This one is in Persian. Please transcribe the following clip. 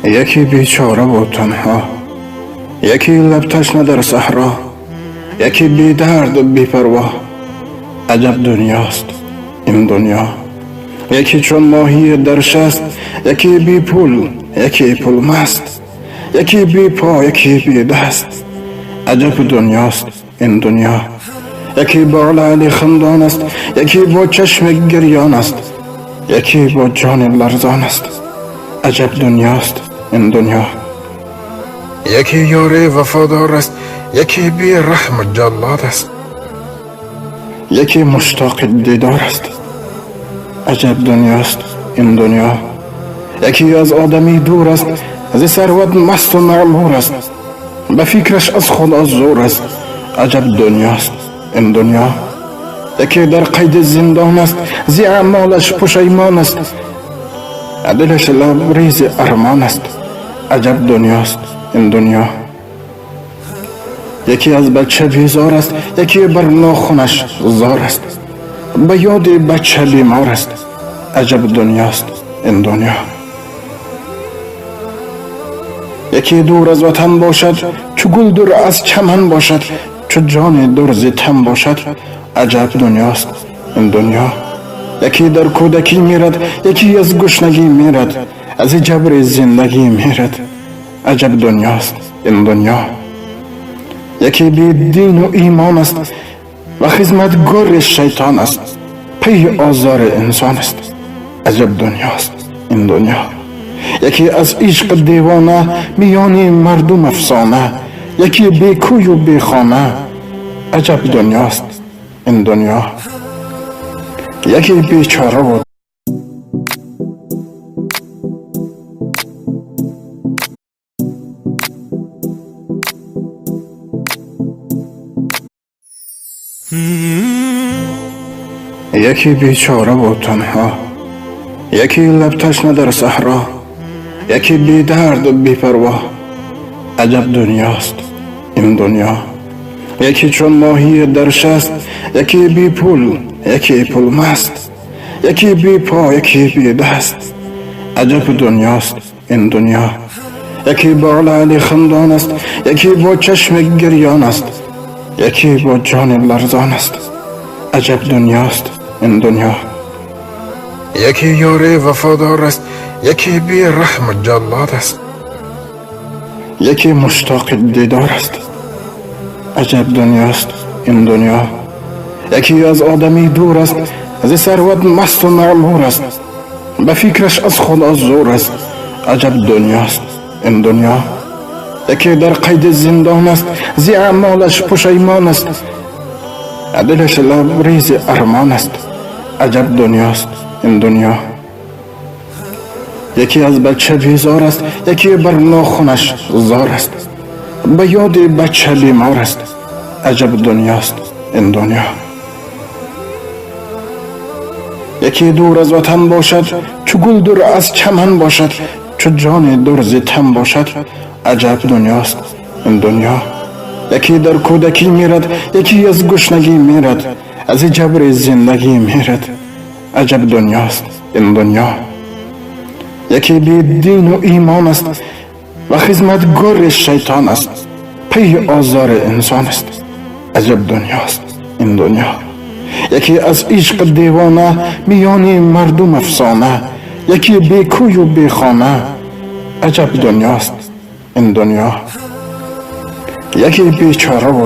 یکی بیچاره و تنها، یکی لب تشنه در صحرا، یکی بی درد و بی پروا. عجب دنیاست این دنیا. یکی چون ماهی در شست، یکی بی پول، یکی پول مست، یکی بی پا، یکی بی دست. عجب دنیاست این دنیا. یکی با لعل خندان است، یکی با چشم گریان است، یکی با جان لرزان است. عجب دنیاست این دنیا. یکی یار وفادار است، یکی بی رحم جلاد است، یکی مشتاق دیدار است. عجب دنیاست این دنیا. یکی از آدمی دور است، از ثروت مست و معمور است، به فکرش از خدا زور است. عجب دنیاست این دنیا. یکی در قید زندان است، زی اعمالش پشیمان است، دلش لبریز ارمان است. عجب دنیاست این دنیا. یکی از بچه بیزار است، یکی بر ناخنش زار است، به یاد بچه بیمار است. عجب دنیاست این دنیا. یکی دور از وطن باشد، چو گل دور از چمن باشد، چو جان دور ز تن باشد. عجب دنیاست این دنیا. یکی در کودکی میرد، یکی از گشنگی میرد، از جبر زندگی میرد. عجب دنیاست این دنیا. یکی بی دین و ایمان است و خدمتگار شیطان است، پی آزار انسان است. عجب دنیاست این دنیا. یکی از عشق دیوانه، میان مردم افسانه، یکی بی کوی و بی خانه. عجب دنیاست این دنیا. یکی بیچاره و یکی بیچاره و تنها، یکی لب تشنه در صحرا، یکی بی درد و بی پروا. عجب دنیاست این دنیا. یکی چون ماهی در شست، یکی بی پول، یکی پول مست، یکی بی پا، یکی بی دست. عجب دنیاست این دنیا. یکی با لعل خندان است، یکی با چشم گریان است، یکی با جان لرزان است. عجب دنیاست این دنیا. یکی یار وفادار است، یکی بی رحم جلاد است، یکی مشتاق دیدار است. عجب دنیاست این دنیا. یکی از آدمی دور است، از ثروت مست و معمور است، به فکرش از خدا زور است. عجب دنیاست این دنیا. یکی در قید زندان است، زی اعمالش پشیمان است، دلش لبریز ارمان است. عجب دنیاست این دنیا. یکی از بچه بیزار است، یکی بر ناخنش زار است، به یاد بچه بیمار است. عجب دنیاست این دنیا. یکی دور از وطن باشد، چو گل دور از چمن باشد، چو جان دور ز تن باشد. عجب دنیاست این دنیا. یکی در کودکی میرد، یکی از گشنگی میرد، از جبر زندگی میرد. عجب دنیاست این دنیا. یکی بی دین و ایمان است و خدمتگار شیطان است، پی آزار انسان است. عجب دنیاست این دنیا. یکی از عشق دیوانه، میان مردم افسانه، یکی بی کوی و بی خانه. عجب دنیاست این دنیا. یکی بیچاره و